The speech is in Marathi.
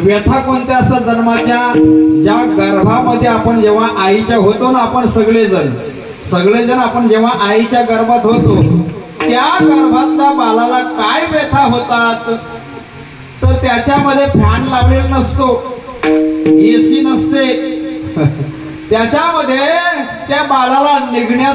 व्यथा कोणत्या असतात जन्माच्या? ज्या गर्भामध्ये आपण जेव्हा आईच्या होतो ना, आपण सगळेजण आपण जेव्हा आईच्या गर्भात होतो, त्या गर्भातल्या बाळाला काय व्यथा होतात? तर त्याच्यामध्ये फॅन लावलेला नसतो, एसी नसते, त्याच्यामध्ये त्या बाळाला निघण्यात